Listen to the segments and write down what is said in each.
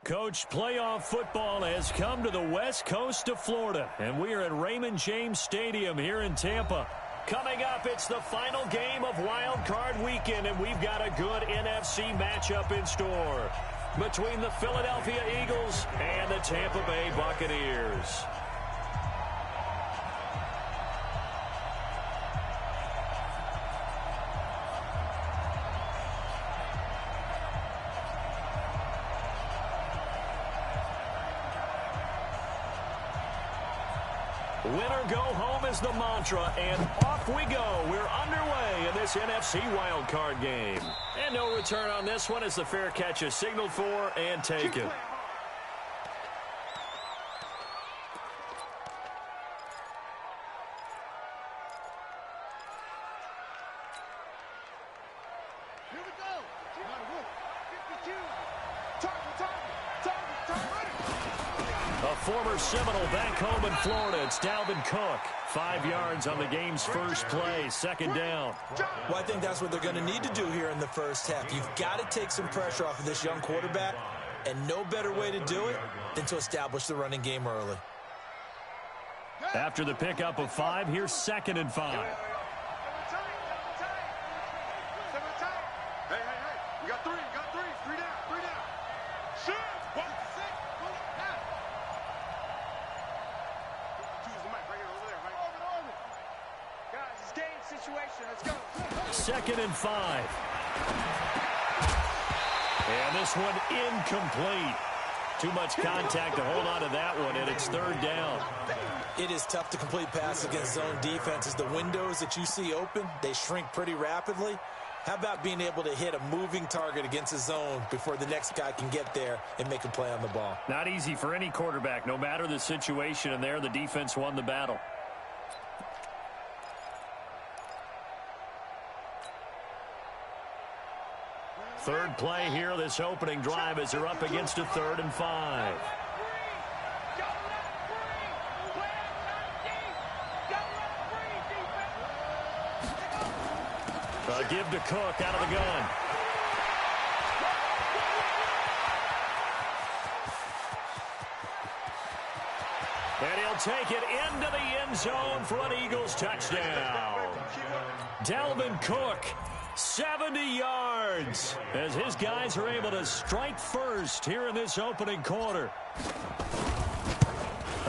Coach, playoff football has come to the west coast of Florida, and we are at Raymond James Stadium here in Tampa. Coming up, it's the final game of Wild Card Weekend, and we've got a good NFC matchup in store between the Philadelphia Eagles and the Tampa Bay Buccaneers. Winner go home is the mantra, and off we go. We're underway in this NFC wildcard game. And no return on this one as the fair catch is signaled for and taken. Former Seminole back home in Florida. It's Dalvin Cook. 5 yards on the game's first play. Second down. Well, I think that's what they're going to need to do here in the first half. You've got to take some pressure off of this young quarterback, and no better way to do it than to establish the running game early. After the pickup of 5, here's 2nd and 5. You got 3. Three down. Shoot! Let's go. 2nd and 5. And this one incomplete. Too much contact to hold on to that one, and it's 3rd down. It is tough to complete passes against zone defenses. The windows that you see open, they shrink pretty rapidly. How about being able to hit a moving target against a zone before the next guy can get there and make a play on the ball? Not easy for any quarterback, no matter the situation, and there the defense won the battle. Third play here, this opening drive, as they're up against a 3rd and 5. A give to Cook out of the gun. And he'll take it into the end zone for an Eagles touchdown. Dalvin Cook, 70 yards, as his guys are able to strike first here in this opening quarter.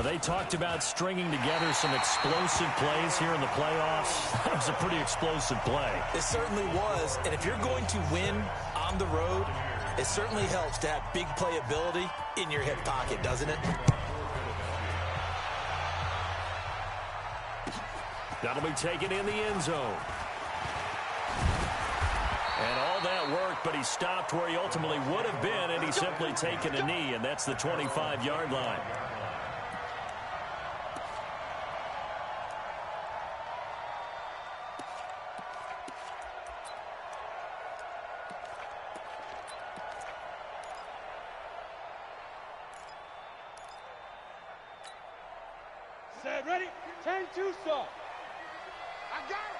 They talked about stringing together some explosive plays here in the playoffs. That was a pretty explosive play. It certainly was, and if you're going to win on the road, it certainly helps to have big playability in your hip pocket, doesn't it? That'll be taken in the end zone. And all that worked, but he stopped where he ultimately would have been, and he's simply taken a knee, and that's the 25-yard line. Set, ready? 10-2 saw. I got it.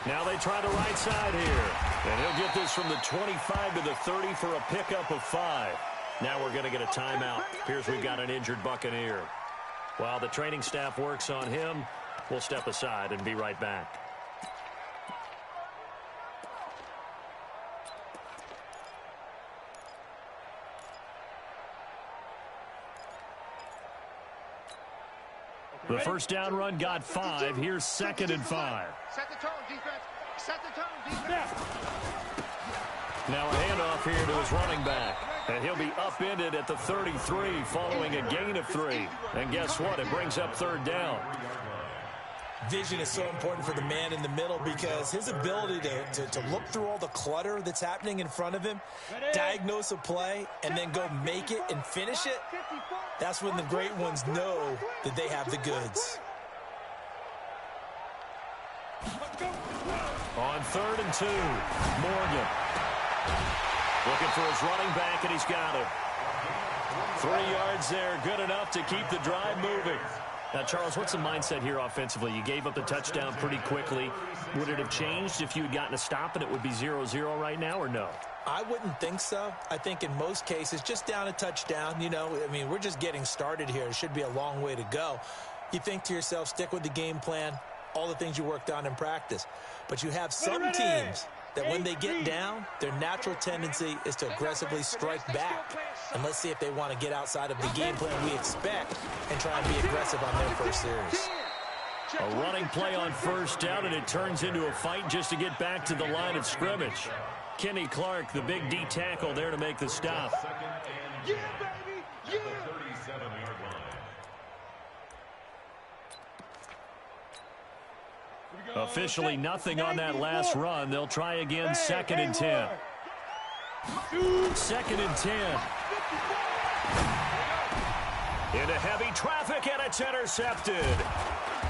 Now they try the right side here. And he'll get this from the 25 to the 30 for a pickup of 5. Now we're going to get a timeout. Appears we've got an injured Buccaneer. While the training staff works on him, we'll step aside and be right back. The first down run got 5. Here's 2nd and 5. Set the tone, defense. Set the tone, defense. Now a handoff here to his running back. And he'll be upended at the 33 following a gain of 3. And guess what? It brings up 3rd down. Vision is so important for the man in the middle because his ability to look through all the clutter that's happening in front of him, diagnose a play, and then go make it and finish it, that's when the great ones know that they have the goods. On 3rd and 2, Morgan. Looking for his running back, and he's got him. 3 yards there, good enough to keep the drive moving. Now, Charles, what's the mindset here offensively? You gave up the touchdown pretty quickly. Would it have changed if you had gotten a stop and it would be 0-0 right now, or no? I wouldn't think so. I think in most cases, just down a touchdown, you know, I mean, we're just getting started here. It should be a long way to go. You think to yourself, stick with the game plan, all the things you worked on in practice. But you have some teams that when they get down, their natural tendency is to aggressively strike back. And let's see if they want to get outside of the game plan we expect and try and be aggressive on their first series. A running play on first down, and it turns into a fight just to get back to the line of scrimmage. Kenny Clark, the big D tackle there to make the stop. Yeah, baby! Yeah! Officially nothing on that last run. They'll try again, 2nd and 10. 2nd and 10. Into heavy traffic, and it's intercepted.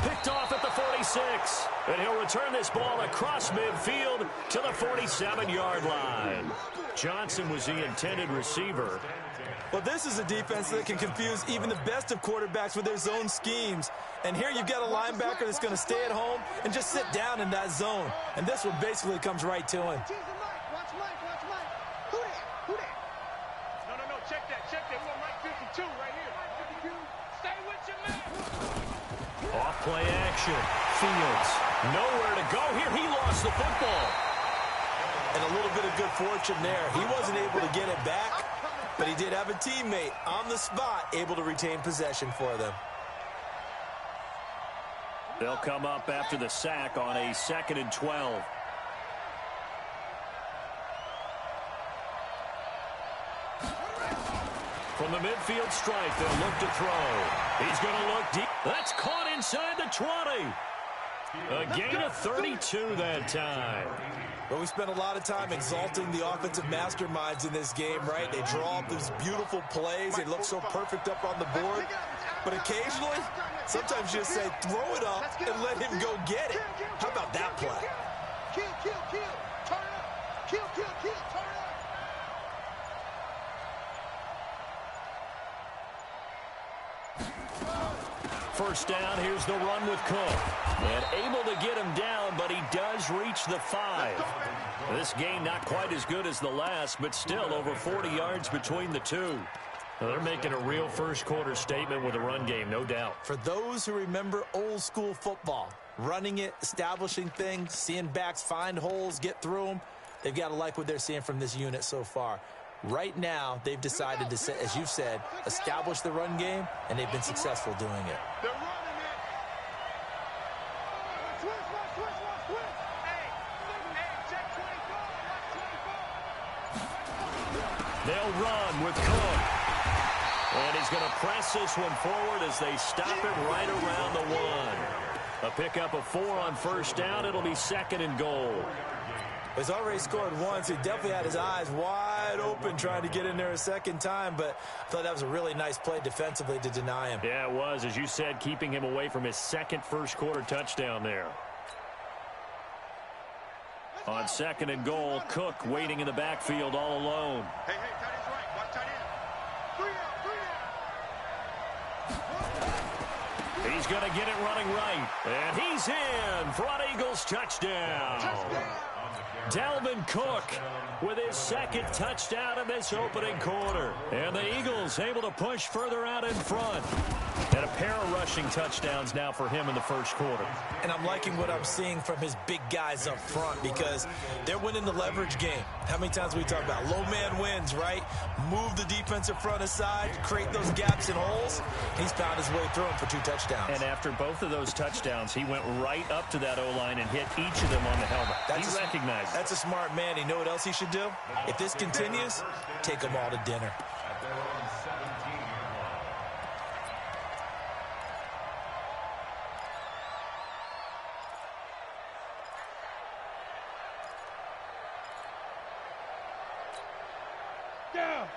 Picked off at the 46. And he'll return this ball across midfield to the 47-yard line. Johnson was the intended receiver. Well, this is a defense that can confuse even the best of quarterbacks with their zone schemes. And here you've got a linebacker that's going to stay at home and just sit down in that zone. And this one basically comes right to him. Watch Mike. Who that? No, check that. We want Mike 52 right here. Stay with your man. Off play action. Fields. Nowhere to go here. He lost the football. And a little bit of good fortune there. He wasn't able to get it back, but he did have a teammate on the spot able to retain possession for them. They'll come up after the sack on a 2nd and 12. From the midfield stripe, they'll look to throw. He's going to look deep. That's caught inside the 20. A gain of 32 that time. But we spent a lot of time exalting the offensive masterminds in this game, right? They draw up these beautiful plays. They look so perfect up on the board. But occasionally, sometimes you just say, throw it up and let him go get it. How about that play? Kill. Turn up. Kill. Turn up. First down, here's the run with Cook. And able to get him down, but he does reach the 5. This game not quite as good as the last, but still over 40 yards between the two. Well, they're making a real first-quarter statement with a run game, no doubt. For those who remember old-school football, running it, establishing things, seeing backs find holes, get through them, they've got to like what they're seeing from this unit so far. Right now, they've decided to, as you've said, establish the run game, and they've been successful doing it. They're running it. Switch. Hey, check 24. They'll run with Cook. And he's going to press this one forward as they stop it right around the 1. A pickup of 4 on first down. It'll be 2nd and goal. He's already scored once. He definitely had his eyes wide open trying to get in there a second time, but I thought that was a really nice play defensively to deny him. Yeah, it was, as you said, keeping him away from his second first-quarter touchdown there. On 2nd and goal, Cook waiting in the backfield all alone. Hey, tight end's right. Watch tight end. 3 out. He's going to get it running right. And he's in. Front Eagles touchdown. Dalvin Cook with his 2nd touchdown in this opening quarter. And the Eagles able to push further out in front. And a pair of rushing touchdowns now for him in the first quarter. And I'm liking what I'm seeing from his big guys up front because they're winning the leverage game. How many times we talk about low man wins, right? Move the defensive front aside, create those gaps and holes. He's found his way through them for 2 touchdowns. And after both of those touchdowns, he went right up to that O-line and hit each of them on the helmet. He recognized it. That's a smart man. You know what else he should do? If this continues, take them all to dinner.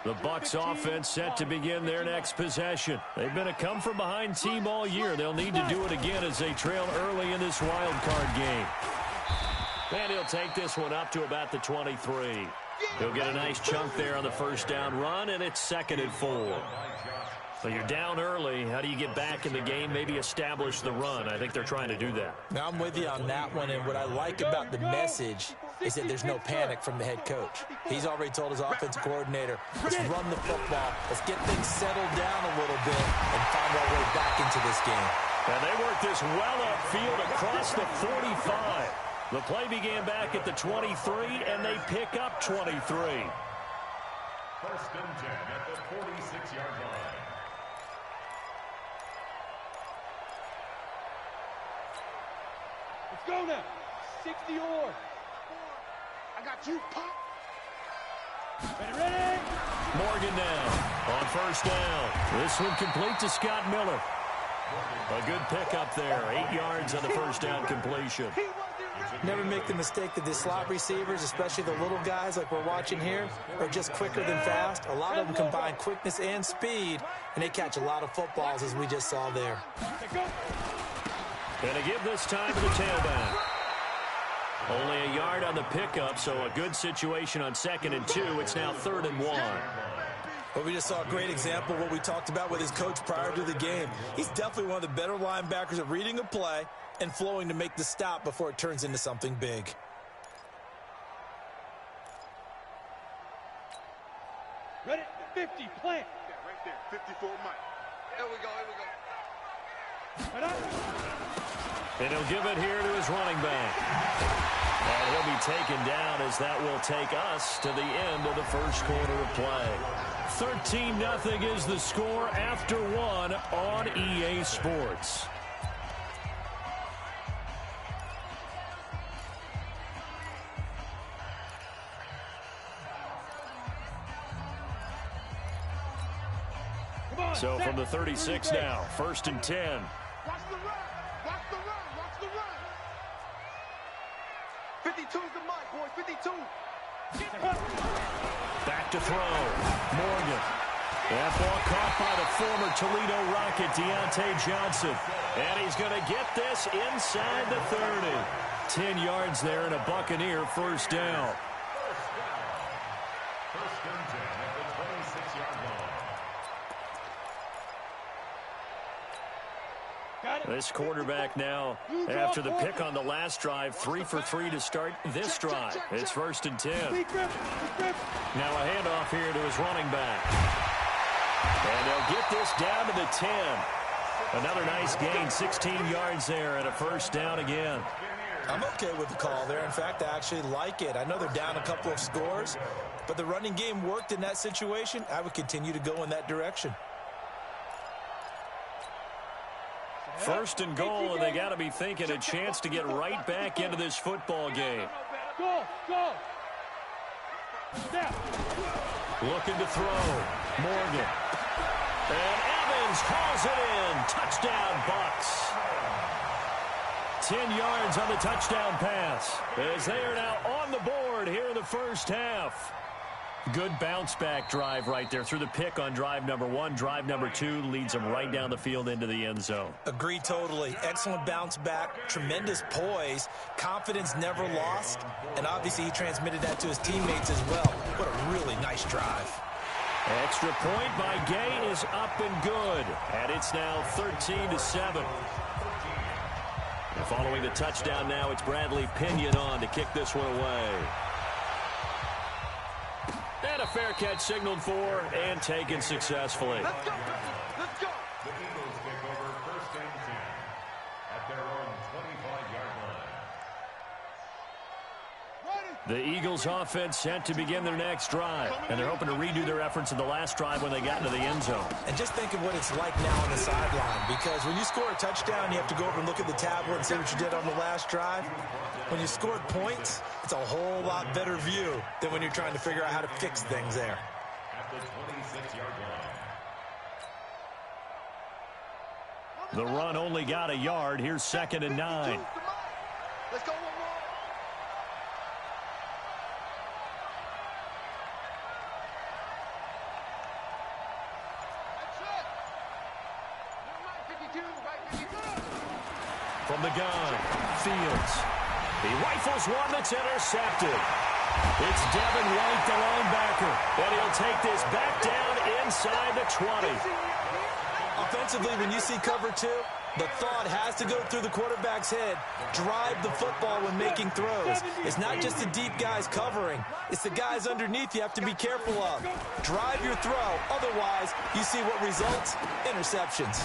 The Bucs offense set to begin their next possession. They've been a come-from-behind team all year. They'll need to do it again as they trail early in this wild card game. And he'll take this one up to about the 23. He'll get a nice chunk there on the first down run, and it's 2nd and 4. So you're down early. How do you get back in the game, maybe establish the run? I think they're trying to do that. Now, I'm with you on that one, and what I like about the message is that there's no panic from the head coach. He's already told his offensive coordinator, let's run the football, let's get things settled down a little bit and find our way back into this game. And they work this well upfield across the 45. The play began back at the 23, and they pick up 23. First and 10 at the 46-yard line. Let's go now. 60 or. I got you, Pop. Ready? Morgan now on first down. This one complete to Scott Miller. A good pickup there. 8 yards on the first down completion. Never make the mistake that the slot receivers, especially the little guys like we're watching here, are just quicker than fast. A lot of them combine quickness and speed, and they catch a lot of footballs, as we just saw there. Going to give this time to the tailback. Only a yard on the pickup, so a good situation on 2nd and 2. It's now 3rd and 1. Well, we just saw a great example of what we talked about with his coach prior to the game. He's definitely one of the better linebackers at reading a play and flowing to make the stop before it turns into something big. Ready? 50, plant. Yeah, right there. 54 Mike. Here we go. And he'll give it here to his running back. And he'll be taken down as that will take us to the end of the first quarter of play. 13-0 is the score after 1 on EA Sports. So from the 36 now, 1st and 10. Watch the run. 52's the mark, boys. 52. Back to throw. Morgan. That ball caught by the former Toledo Rocket, Deontay Johnson. And he's going to get this inside the 30. 10 yards there and a Buccaneer first down. First and 10 at the 26-yard line. This quarterback now, after the pick on the last drive, 3 for 3 to start this drive. It's 1st and 10. Now a handoff here to his running back. And they'll get this down to the 10. Another nice gain, 16 yards there and a first down again. I'm okay with the call there. In fact, I actually like it. I know they're down a couple of scores, but the running game worked in that situation. I would continue to go in that direction. 1st and goal, and they got to be thinking a chance to get right back into this football game. Go. Looking to throw. Morgan. And Evans calls it in. Touchdown, Bucks. 10 yards on the touchdown pass, as they are now on the board here in the first half. Good bounce-back drive right there through the pick on drive number 1. Drive number 2 leads them right down the field into the end zone. Agree totally. Excellent bounce back, tremendous poise, confidence never lost, and obviously he transmitted that to his teammates as well. What a really nice drive. Extra point by Gay is up and good, and it's now 13-7. Following the touchdown now, it's Bradley Pinion on to kick this one away. And a fair catch signaled for and taken successfully. Let's go. The Eagles take over 1st and 10 at their own 25-yard line. The Eagles offense set to begin their next drive, and they're hoping to redo their efforts in the last drive when they got into the end zone. And just think of what it's like now on the sideline, because when you score a touchdown, you have to go over and look at the tablet and see what you did on the last drive. When you scored points, it's a whole lot better view than when you're trying to figure out how to fix things there. At the 26-yard line. The run only got a yard. Here's 2nd and 9. Let's go one more. From the gun, Fields. He rifles one that's intercepted. It's Devin White, the linebacker, and he'll take this back down inside the 20. Offensively, when you see cover two, the thought has to go through the quarterback's head. Drive the football when making throws. It's not just the deep guys covering. It's the guys underneath you have to be careful of. Drive your throw. Otherwise, you see what results? Interceptions.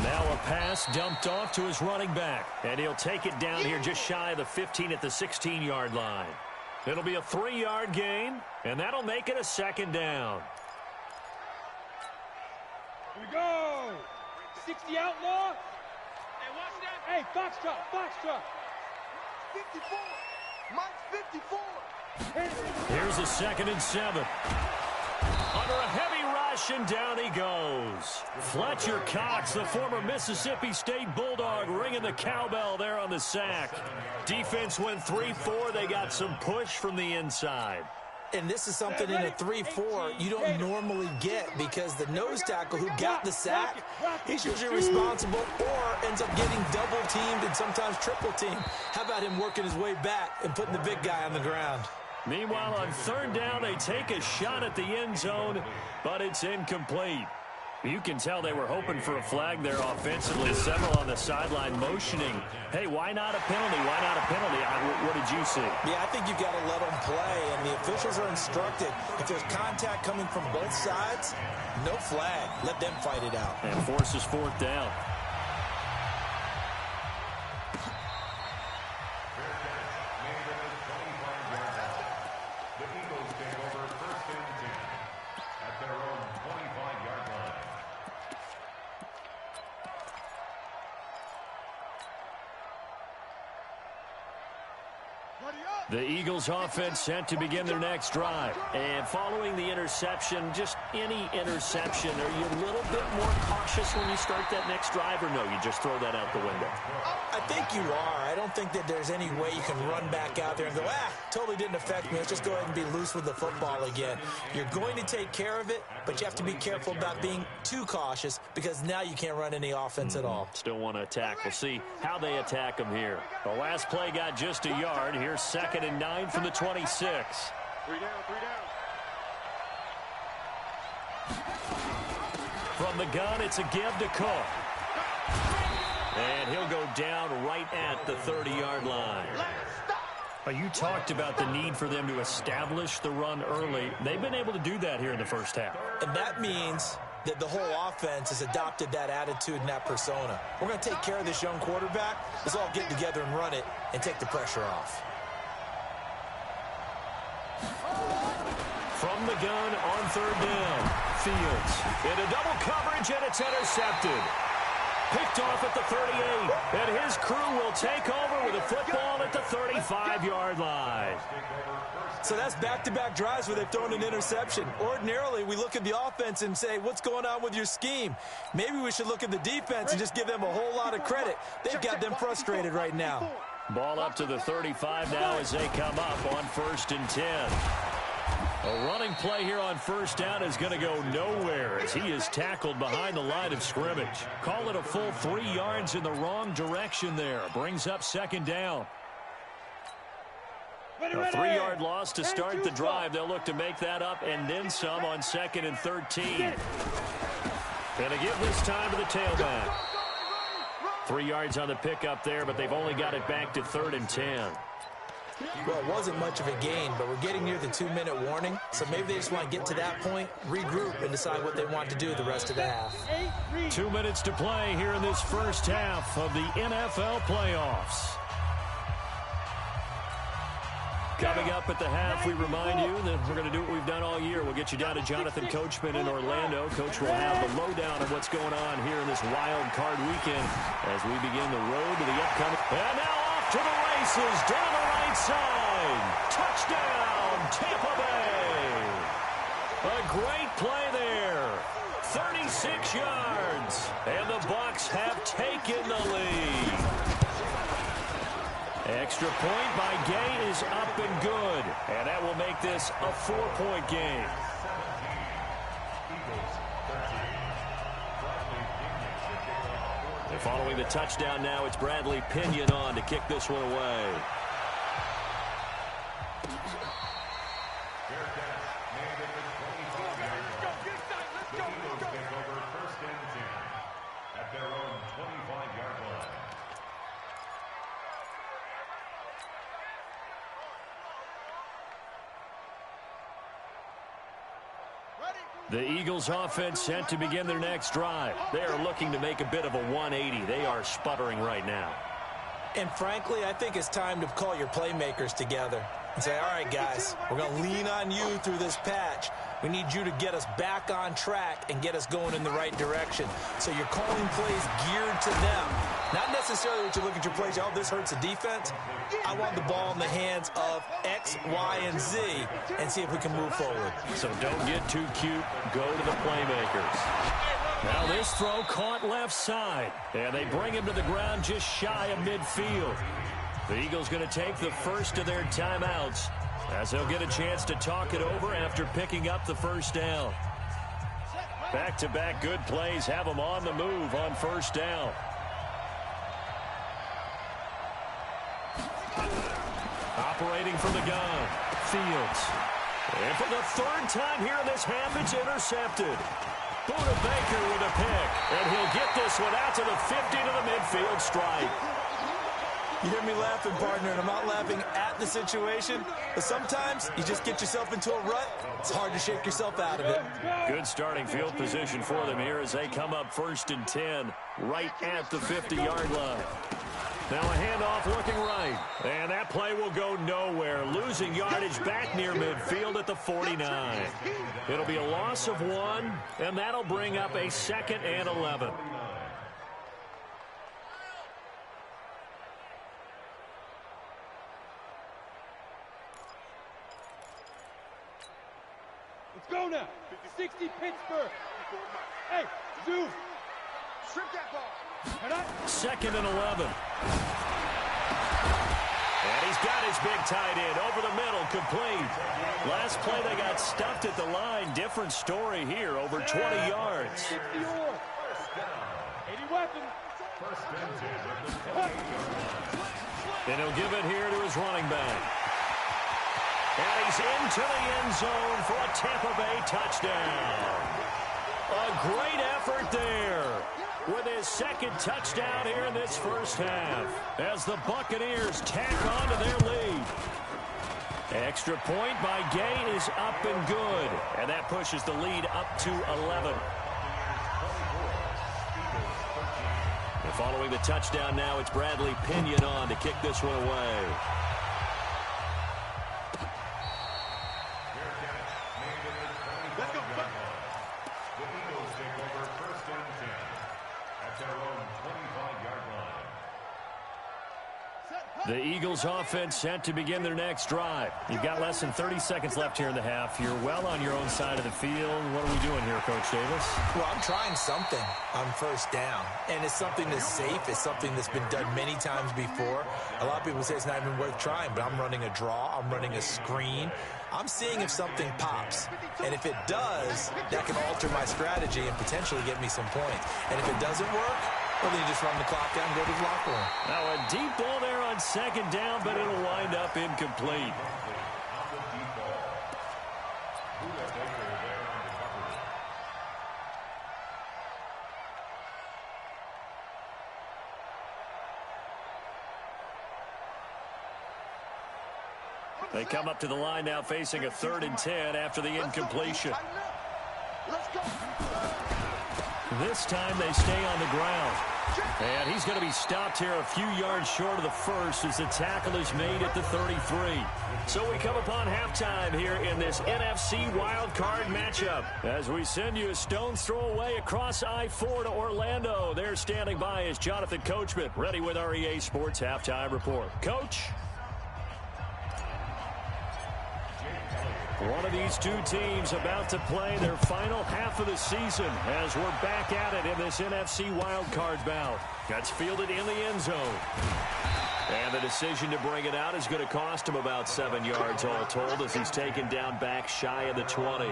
Now a pass dumped off to his running back. And he'll take it down here just shy of the 15 at the 16-yard line. It'll be a 3-yard gain, and that'll make it a second down. Here we go. 60 outlaw. Hey, watch that. Hey, Foxtrot. 54. Mike's 54. Here's a 2nd and 7. Under a heavy rush, and down he goes. Fletcher Cox, the former Mississippi State Bulldog, ringing the cowbell there on the sack. Defense went 3-4. They got some push from the inside. And this is something in a 3-4 you don't normally get because the nose tackle who got the sack, he's usually responsible or ends up getting double-teamed and sometimes triple-teamed. How about him working his way back and putting the big guy on the ground? Meanwhile, on 3rd down, they take a shot at the end zone, but it's incomplete. You can tell they were hoping for a flag there offensively. Several on the sideline motioning. Hey, why not a penalty? Why not a penalty? What did you see? Yeah, I think you've got to let them play, and the officials are instructed. If there's contact coming from both sides, no flag. Let them fight it out. And forces 4th down. The Eagles take over 1st and 10 at their own 25-yard line. The Eagles offense set to begin their next drive. And following the interception, just any interception, are you a little bit more cautious when you start that next drive, or no, you just throw that out the window? I think you are. I don't think that there's any way you can run back out there and go, totally didn't affect me. Let's just go ahead and be loose with the football again. You're going to take care of it, but you have to be careful about being too cautious because now you can't run any offense at all. Still want to attack. We'll see how they attack them here. The last play got just a yard. Here's 2nd and 9 from the 26. 3 down. From the gun, it's a give to Cook. And he'll go down right at the 30-yard line. You talked about the need for them to establish the run early. They've been able to do that here in the first half. And that means that the whole offense has adopted that attitude and that persona. We're going to take care of this young quarterback. Let's all get together and run it and take the pressure off. From the gun on 3rd down, Fields into double coverage, and it's intercepted. Picked off at the 38, and his crew will take over with a football at the 35-yard line. So that's back-to-back drives where they've thrown an interception. Ordinarily, we look at the offense and say, what's going on with your scheme? Maybe we should look at the defense and just give them a whole lot of credit. They've got them frustrated right now. Ball up to the 35 now as they come up on 1st and 10. A running play here on 1st down is going to go nowhere as he is tackled behind the line of scrimmage. Call it a full 3 yards in the wrong direction there. Brings up 2nd down. A 3-yard loss to start the drive. They'll look to make that up and then some on 2nd and 13. Going to give this time to the tailback. 3 yards on the pickup there, but they've only got it back to 3rd and 10. Well, it wasn't much of a gain, but we're getting near the 2-minute warning, so maybe they just want to get to that point, regroup, and decide what they want to do the rest of the half. 2 minutes to play here in this first half of the NFL playoffs. Coming up at the half, we remind you that we're going to do what we've done all year. We'll get you down to Jonathan Coachman in Orlando. Coach will have the lowdown of what's going on here in this wild card weekend as we begin the road to the upcoming. And now off to the races, down the right side. Touchdown, Tampa Bay. A great play there. 36 yards. And the Bucs have taken the lead. Extra point by Gay is up and good. And that will make this a 4-point game. And following the touchdown now, it's Bradley Pinion on to kick this one away. The Eagles offense set to begin their next drive. They are looking to make a bit of a 180. They are sputtering right now. And frankly, I think it's time to call your playmakers together and say, all right, guys, we're going to lean on you through this patch. We need you to get us back on track and get us going in the right direction. So you're calling plays geared to them. Not necessarily what you look at your plays, oh, this hurts the defense. I want the ball in the hands of X, Y, and Z and see if we can move forward. So don't get too cute. Go to the playmakers. Now this throw caught left side. And they bring him to the ground just shy of midfield. The Eagles going to take the first of their timeouts as they'll get a chance to talk it over after picking up the first down. Back-to-back good plays have them on the move on first down. Operating from the gun, Fields. And for the third time here in this half, it's intercepted. Buda Baker with a pick, and he'll get this one out to the 50 to the midfield stripe. You hear me laughing, partner, and I'm not laughing at the situation, but sometimes you just get yourself into a rut. It's hard to shake yourself out of it. Good starting field position for them here as they come up 1st and 10, right at the 50-yard line. Now a handoff looking right, and that play will go nowhere, losing yardage back near midfield at the 49. It'll be a loss of 1, and that'll bring up a 2nd and 11. Let's go now. 60 Pittsburgh. Hey, Zoo. Strip that ball. 2nd and 11. And he's got his big tight end over the middle, complete. Last play they got stuffed at the line. Different story here, over 20 yards. 80 weapons. And he'll give it here to his running back. And he's into the end zone for a Tampa Bay touchdown. A great effort there with his 2nd touchdown here in this first half as the Buccaneers tack on to their lead. Extra point by Gay is up and good, and that pushes the lead up to 11. And following the touchdown now, it's Bradley Pinion on to kick this one away. The Eagles offense set to begin their next drive. You've got less than 30 seconds left here in the half. You're well on your own side of the field. What are we doing here, Coach Davis? Well, I'm trying something on first down, and it's something that's safe. It's something that's been done many times before. A lot of people say it's not even worth trying, but I'm running a draw. I'm running a screen. I'm seeing if something pops, and if it does, that can alter my strategy and potentially get me some points. And if it doesn't work, well, then you just run the clock down and go to the locker room. Now a deep ball there on 2nd down, but it'll wind up incomplete. They come up to the line now facing a 3rd and 10 after the incompletion. This time they stay on the ground. And he's going to be stopped here a few yards short of the first as the tackle is made at the 33. So we come upon halftime here in this NFC wildcard matchup as we send you a stone's throw away across I-4 to Orlando. There standing by is Jonathan Coachman, ready with our EA Sports Halftime Report. Coach? One of these two teams about to play their final half of the season as we're back at it in this NFC wildcard bout. That's fielded in the end zone. And the decision to bring it out is going to cost him about 7 yards all told as he's taken down back shy of the 20.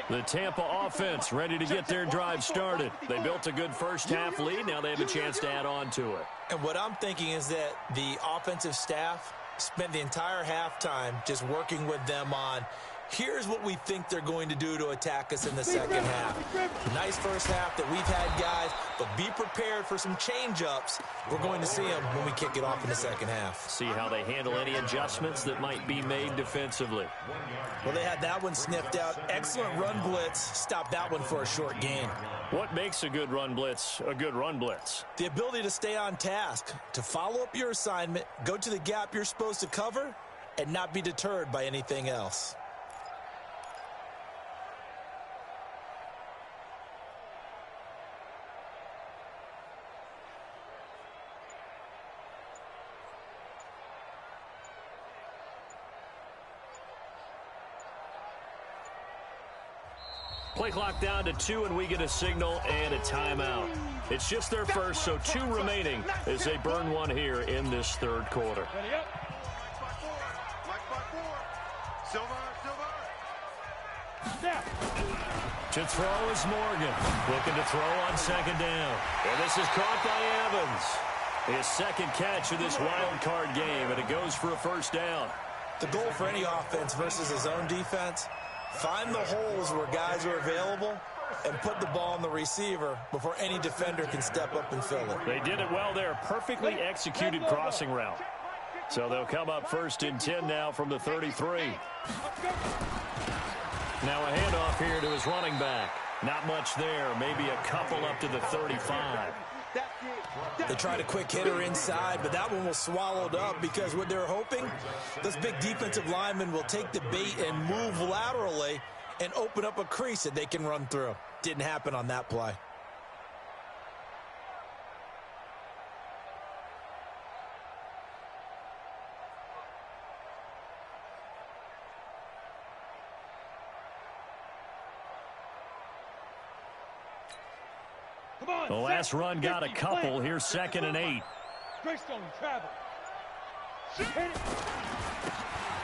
The Tampa offense ready to get their drive started. They built a good first half lead. Now they have a chance to add on to it. And what I'm thinking is that the offensive staff spent the entire halftime just working with them on Here's what we think they're going to do to attack us in the second half. Nice first half that we've had, guys, but be prepared for some change-ups. We're going to see them when we kick it off in the second half. See how they handle any adjustments that might be made defensively. Well, they had that one sniffed out. Excellent run blitz. Stopped that one for a short gain. What makes a good run blitz a good run blitz? The ability to stay on task, to follow up your assignment, go to the gap you're supposed to cover, and not be deterred by anything else. Play clock down to 2, and we get a signal and a timeout. It's just their first, so 2 remaining as they burn one here in this third quarter. To throw is Morgan. Looking to throw on second down. And this is caught by Evans. His second catch of this wild card game, and it goes for a first down. The goal for any offense versus his own defense, find the holes where guys are available and put the ball on the receiver before any defender can step up and fill it. They did it well there. Perfectly executed crossing route. So they'll come up first and 10 now from the 33. Now a handoff here to his running back. Not much there. Maybe a couple up to the 35. They tried a quick hitter inside, but that one was swallowed up because what they're hoping, this big defensive lineman will take the bait and move laterally and open up a crease that they can run through. Didn't happen on that play. The last run got a couple. Here's 2nd and 8. Travel.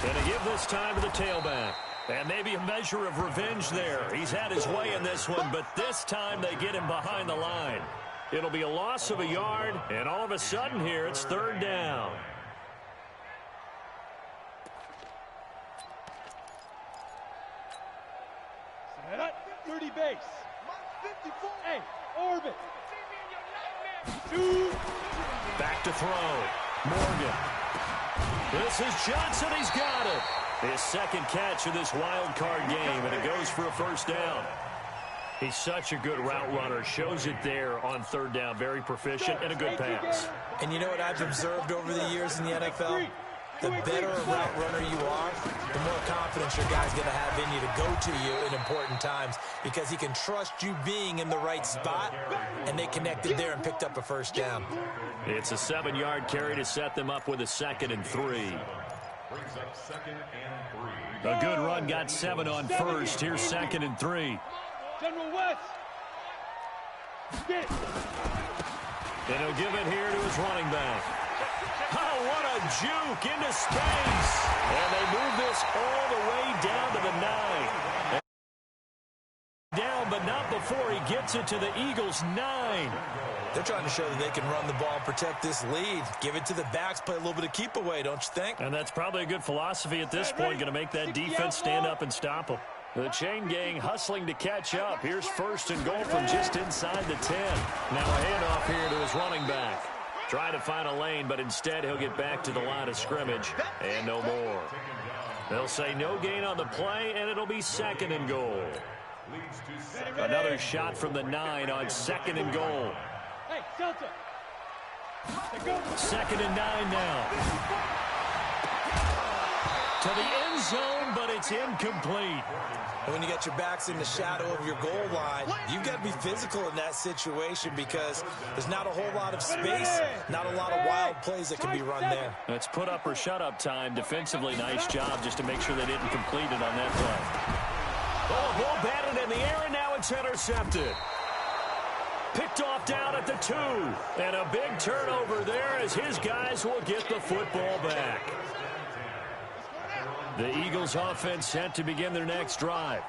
And to give this time to the tailback. And maybe a measure of revenge there. He's had his way in this one, but this time they get him behind the line. It'll be a loss of a yard, and all of a sudden here it's 3rd down. Set up, 30 base. Hey, orbit. Back to throw. Morgan. This is Johnson. He's got it. His second catch of this wild card game, and it goes for a first down. He's such a good route runner. Shows it there on 3rd down. Very proficient and a good pass. And you know what I've observed over the years in the NFL? The better a route runner you are, the more confidence your guy's going to have in you to go to you in important times because he can trust you being in the right spot, and they connected there and picked up a first down. It's a 7-yard carry to set them up with a 2nd and 3. A good run got 7 on first. Here's 2nd and 3. General West. And he'll give it here to his running back. Oh, what a juke into space. And they move this all the way down to the 9. Down, but not before he gets it to the Eagles' 9. They're trying to show that they can run the ball and protect this lead. Give it to the backs, play a little bit of keep away, don't you think? And that's probably a good philosophy at this point. Going to make that defense stand up and stop them. The chain gang hustling to catch up. Here's 1st and goal from just inside the 10. Now a handoff here to his running back. Try to find a lane, but instead he'll get back to the line of scrimmage and no more. They'll say no gain on the play, and it'll be 2nd and goal. Another shot from the 9 on 2nd and goal. Hey, Delta. 2nd and 9 now. To the end zone, but it's incomplete. When you get your backs in the shadow of your goal line, you've got to be physical in that situation because there's not a whole lot of space, not a lot of wild plays that can be run there. It's put up or shut up time. Defensively, nice job just to make sure they didn't complete it on that play. Oh, ball batted in the air, and now it's intercepted. Picked off down at the 2. And a big turnover there as his guys will get the football back. The Eagles offense set to begin their next drive.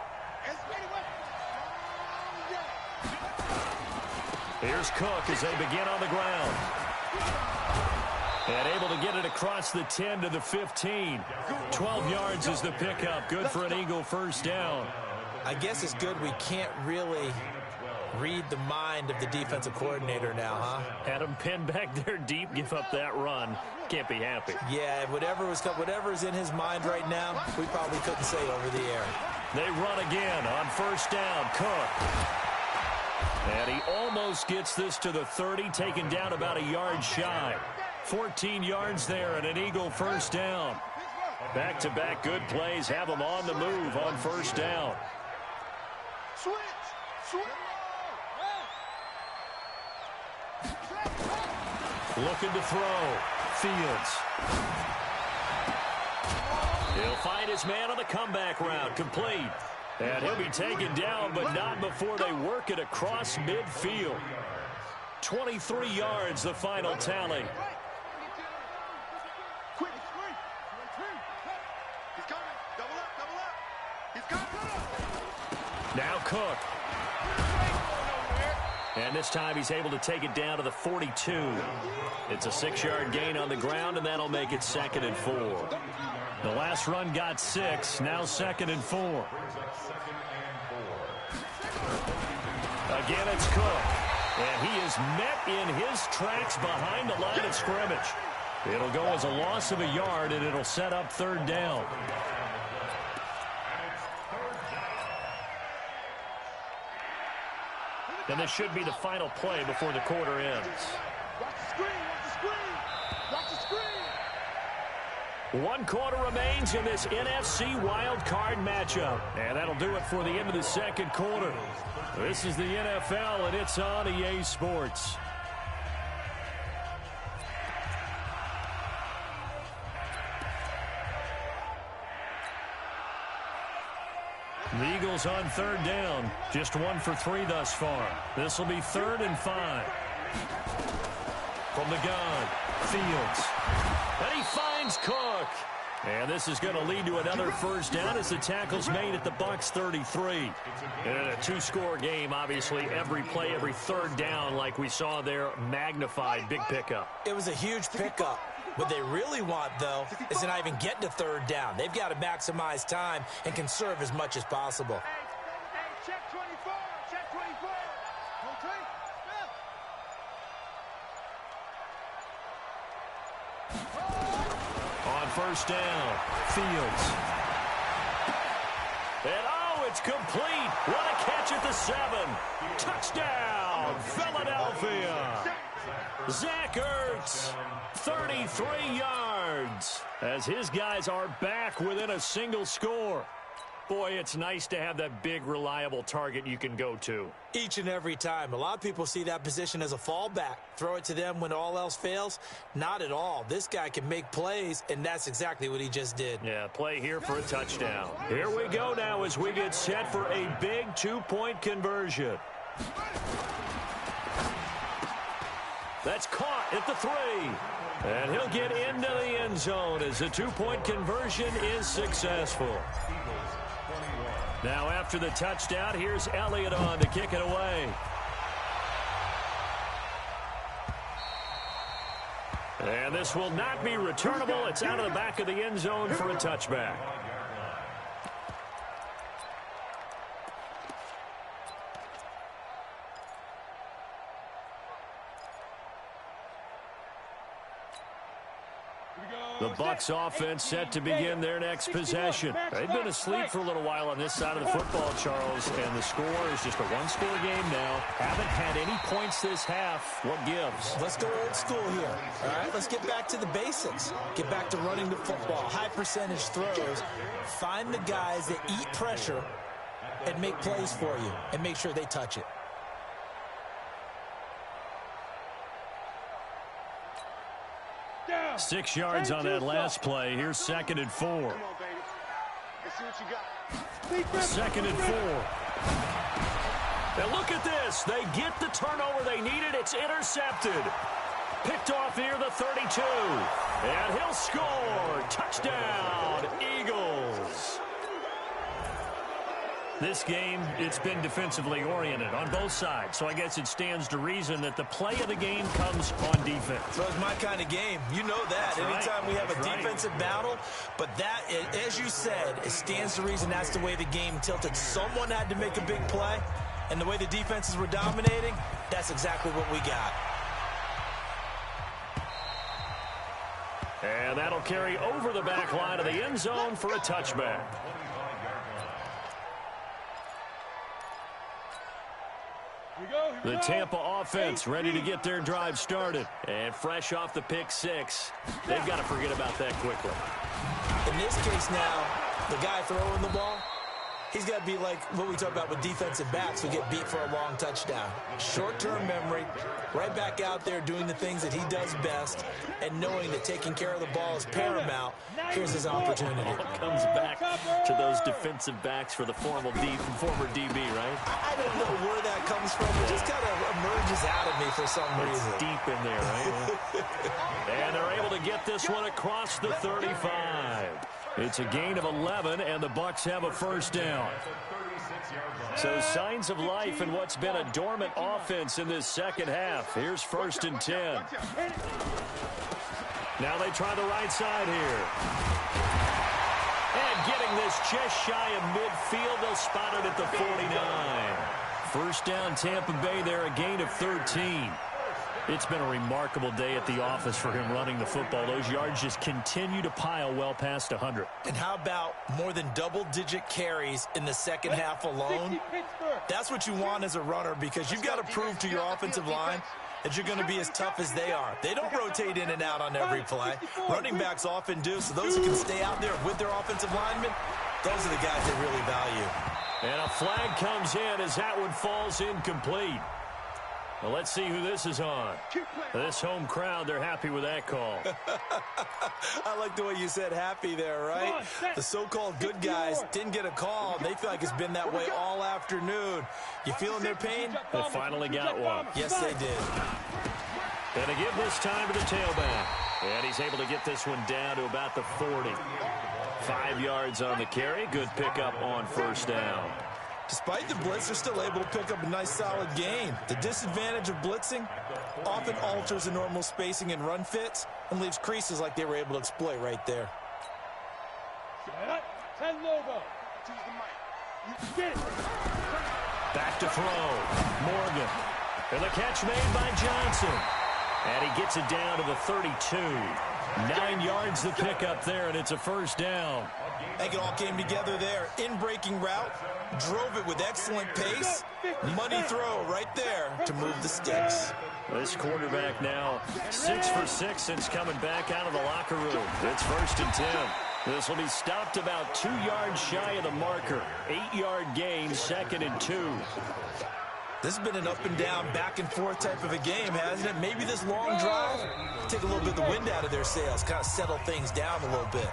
Here's Cook as they begin on the ground. And able to get it across the 10 to the 15. 12 yards is the pickup. Good for an Eagle first down. I guess it's good we can't really read the mind of the defensive coordinator now, huh? Had him pinned back there deep, give up that run. Can't be happy. Yeah, whatever's in his mind right now, we probably couldn't say over the air. They run again on first down. Cook. And he almost gets this to the 30, taken down about a yard shy. 14 yards there and an Eagle first down. Back-to-back good plays have them on the move on first down. Switch. Looking to throw. Fields. He'll find his man on the comeback route. Complete. And he'll be taken down, but not before they work it across midfield. 23 yards, the final tally. Quick, he's coming. Double up. He's coming. Now Cook. And this time he's able to take it down to the 42. It's a 6-yard gain on the ground, and that'll make it 2nd and 4. The last run got 6, now 2nd and 4. Again, it's Cook. And he is met in his tracks behind the line of scrimmage. It'll go as a loss of a yard, and it'll set up 3rd down. And this should be the final play before the quarter ends. Watch the screen. 1 quarter remains in this NFC wild card matchup. And that'll do it for the end of the 2nd quarter. This is the NFL, and it's on EA Sports. The Eagles on 3rd down. Just 1 for 3 thus far. This will be 3rd and 5. From the gun, Fields. And he finds Cook. And this is going to lead to another first down as the tackle's made at the Bucs 33. And in a 2-score game, obviously, every play, every 3rd down, like we saw there, magnified, big pickup. It was a huge pickup. What they really want, though, is to not even get to 3rd down. They've got to maximize time and conserve as much as possible. Hey, check 24. Okay. On first down, Fields. And oh, it's complete. What a catch at the 7. Touchdown, Philadelphia. Zach Ertz, 33 yards, as his guys are back within a single score. Boy, it's nice to have that big, reliable target you can go to. Each and every time. A lot of people see that position as a fallback. Throw it to them when all else fails. Not at all. This guy can make plays, and that's exactly what he just did. Yeah, play here for a touchdown. Here we go now as we get set for a big 2-point conversion. That's caught at the 3. And he'll get into the end zone as the 2-point conversion is successful. Now after the touchdown, here's Elliott on to kick it away. And this will not be returnable. It's out of the back of the end zone for a touchback. The Bucs offense set to begin their next possession. They've been asleep for a little while on this side of the football, Charles, and the score is just a 1-score game now. Haven't had any points this half. What gives? Let's go old school here. All right, let's get back to the basics. Get back to running the football, high percentage throws. Find the guys that eat pressure and make plays for you and make sure they touch it. Down. 6 yards on that last play. Here's 2nd and 4. Come on, baby. Let's see what you got. 2nd and 4. And look at this. They get the turnover they needed. It's intercepted. Picked off near the 32. And he'll score. Touchdown, Eagles. This game, it's been defensively oriented on both sides, so I guess it stands to reason that the play of the game comes on defense. So it's my kind of game. You know that. That's Anytime right. we have That's a right. defensive battle, but that, as you said, it stands to reason that's the way the game tilted. Someone had to make a big play, and the way the defenses were dominating, that's exactly what we got. And that'll carry over the back line of the end zone for a touchback. The Tampa offense ready to get their drive started. And fresh off the pick six, they've got to forget about that quickly. In this case now, the guy throwing the ball, he's got to be like what we talk about with defensive backs who get beat for a long touchdown. Short-term memory, right back out there doing the things that he does best, and knowing that taking care of the ball is paramount. Here's his opportunity. All comes back to those defensive backs for the former DB, right? I don't know where that comes from. It just kind of emerges out of me for some reason. It's deep in there, right? And they're able to get this one across the 35. It's a gain of 11, and the Bucs have a first down. So signs of life in what's been a dormant offense in this second half. Here's 1st and 10. Now they try the right side here. And getting this just shy of midfield, they'll spot it at the 49. First down, Tampa Bay there, a gain of 13. It's been a remarkable day at the office for him running the football. Those yards just continue to pile well past 100. And how about more than double-digit carries in the second half alone? That's what you want as a runner, because you've got to prove to your offensive line that you're going to be as tough as they are. They don't rotate in and out on every play. Running backs often do, so those who can stay out there with their offensive linemen, those are the guys they really value. And a flag comes in as that one falls incomplete. Well, let's see who this is on. This home crowd, they're happy with that call. I like the way you said happy there, right? The so-called good guys didn't get a call. They feel like it's been that way all afternoon. You feeling their pain? They finally got one. Yes, they did. And to give this time to the tailback. And he's able to get this one down to about the 40. 5 yards on the carry. Good pickup on first down. Despite the blitz, they're still able to pick up a nice, solid gain. The disadvantage of blitzing often alters the normal spacing and run fits and leaves creases like they were able to exploit right there. 10 logo. Back to throw. Morgan. And the catch made by Johnson. And he gets it down to the 32. 9 yards the pickup there, and it's a first down. I think it all came together there. In-breaking route, drove it with excellent pace. Money throw right there to move the sticks. This quarterback now 6 for 6 since coming back out of the locker room. It's 1st and 10. This will be stopped about 2 yards shy of the marker. 8-yard gain, 2nd and 2. This has been an up and down, back and forth type of a game, hasn't it? Maybe this long drive take a little bit of the wind out of their sails, kind of settle things down a little bit.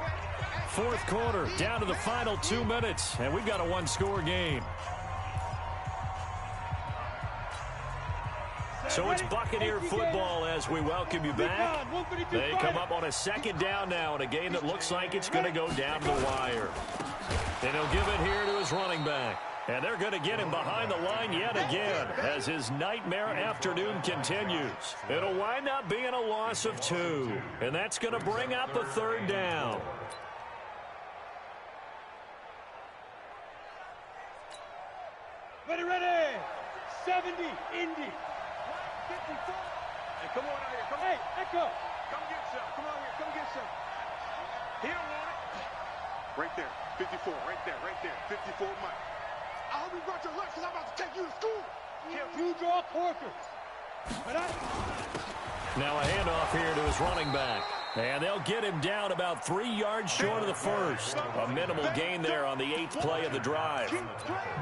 4th quarter, down to the final 2 minutes, and we've got a 1-score game. So it's Buccaneer football as we welcome you back. They come up on a 2nd down now in a game that looks like it's going to go down to the wire. And he'll give it here to his running back. And they're going to get him behind the line yet again as his nightmare afternoon continues. It'll wind up being a loss of 2. And that's going to bring up a 3rd down. Ready. 70, Indy. 54. Hey, come on out here. Come on. Hey, Echo. Come get some. Come on here. Come get some. He don't want it. Right there. 54. Right there. 54 Mike. I hope you brought your lunch because I'm about to take you to school. You draw corkers. Now a handoff here to his running back. And they'll get him down about 3 yards short of the first. A minimal gain there on the 8th play of the drive.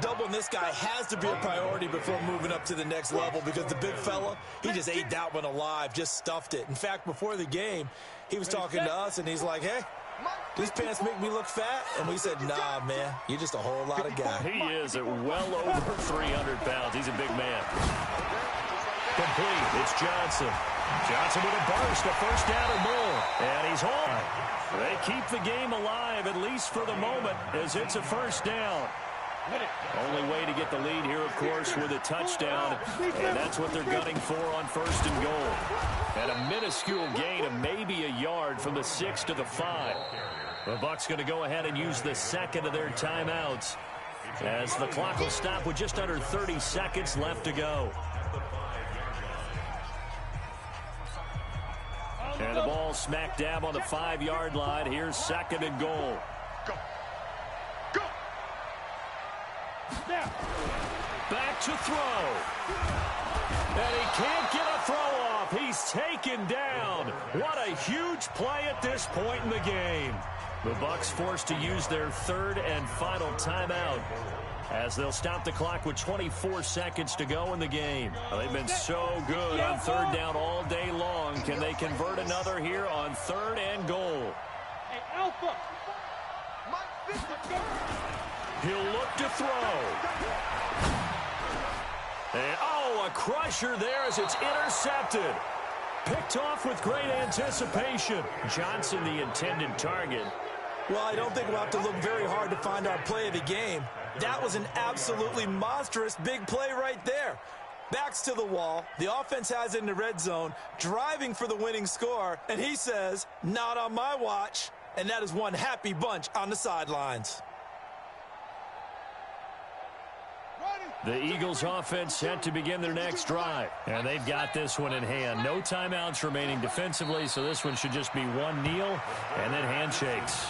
Doubling this guy has to be a priority before moving up to the next level, because the big fella, he just ate that one alive, just stuffed it. In fact, before the game, he was talking to us, and he's like, hey, these pants make me look fat? And we said, nah, man, you're just a whole lot of guy. He is at well over 300 pounds. He's a big man. Complete. It's Johnson. Johnson with a burst, a first down or more. And he's home. They keep the game alive, at least for the moment, as it's a first down. Only way to get the lead here, of course, with a touchdown, and that's what they're gunning for on 1st and goal. And a minuscule gain of maybe a yard from the 6 to the 5. The Bucs going to go ahead and use the second of their timeouts, as the clock will stop with just under 30 seconds left to go. And the ball smack dab on the 5-yard line. Here's 2nd and goal. Go. Go. Back to throw. And he can't get a throw off. He's taken down. What a huge play at this point in the game. The Bucs forced to use their 3rd and final timeout, as they'll stop the clock with 24 seconds to go in the game. Well, they've been so good on 3rd down all day long. Can they convert another here on 3rd and goal? Hey, Alpha. He'll look to throw. And, oh, a crusher there as it's intercepted. Picked off with great anticipation. Johnson, the intended target. Well, I don't think we'll have to look very hard to find our play of the game. That was an absolutely monstrous big play right there. Backs to the wall. The offense has it in the red zone, driving for the winning score. And he says, not on my watch. And that is one happy bunch on the sidelines. The Eagles offense set to begin their next drive. And they've got this one in hand. No timeouts remaining defensively, so this one should just be one kneel and then handshakes.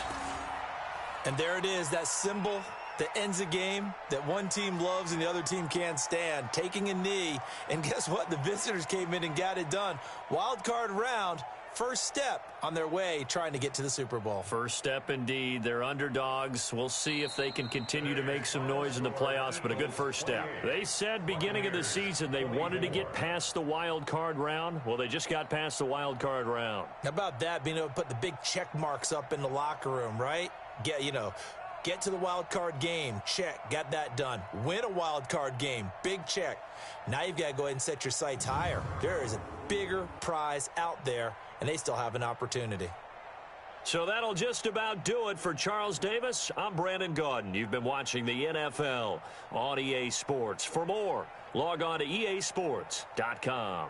And there it is, that symbol that ends a game that one team loves and the other team can't stand. Taking a knee, and guess what? The visitors came in and got it done. Wild card round, first step on their way trying to get to the Super Bowl. First step indeed. They're underdogs. We'll see if they can continue to make some noise in the playoffs, but a good first step. They said beginning of the season they wanted to get past the wild card round. Well, they just got past the wild card round. How about that, being able to put the big check marks up in the locker room, right? Get to the wild card game, check, got that done. Win a wild card game, big check. Now you've got to go ahead and set your sights higher. There is a bigger prize out there, and they still have an opportunity. So that'll just about do it for Charles Davis. I'm Brandon Gaudin. You've been watching the NFL on EA Sports. For more, log on to easports.com.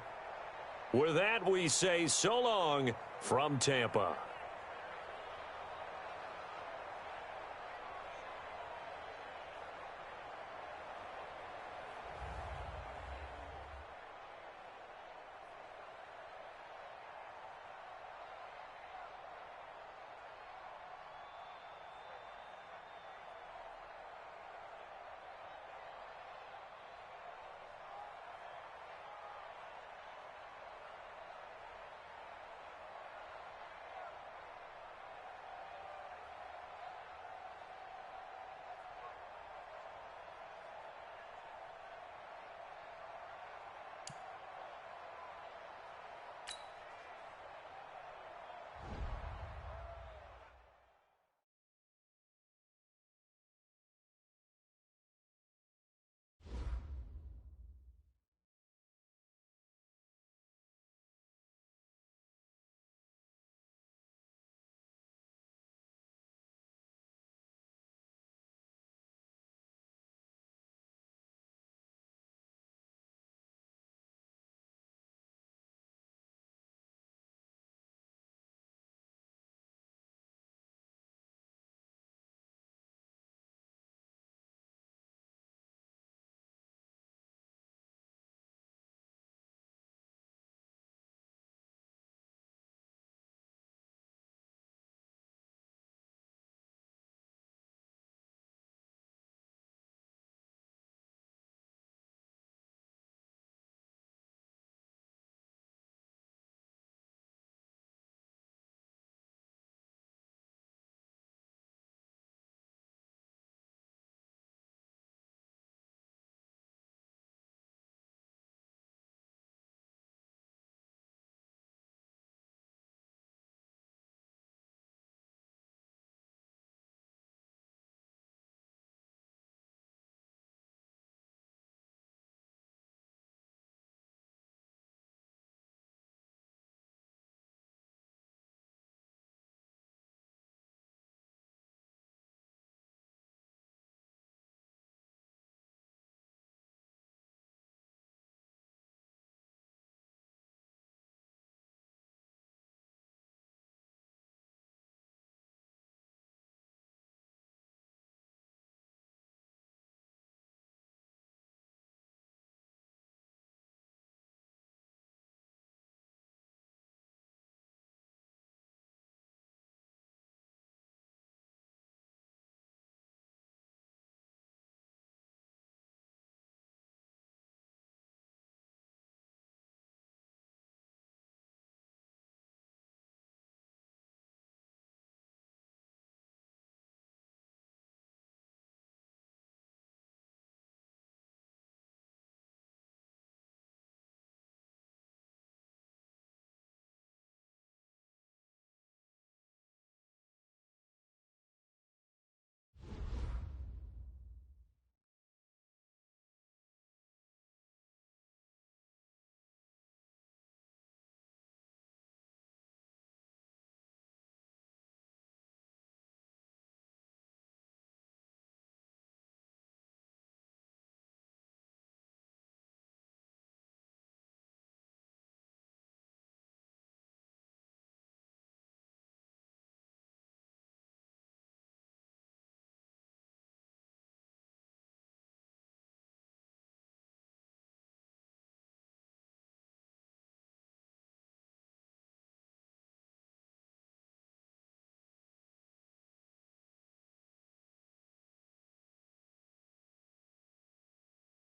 With that, we say so long from Tampa.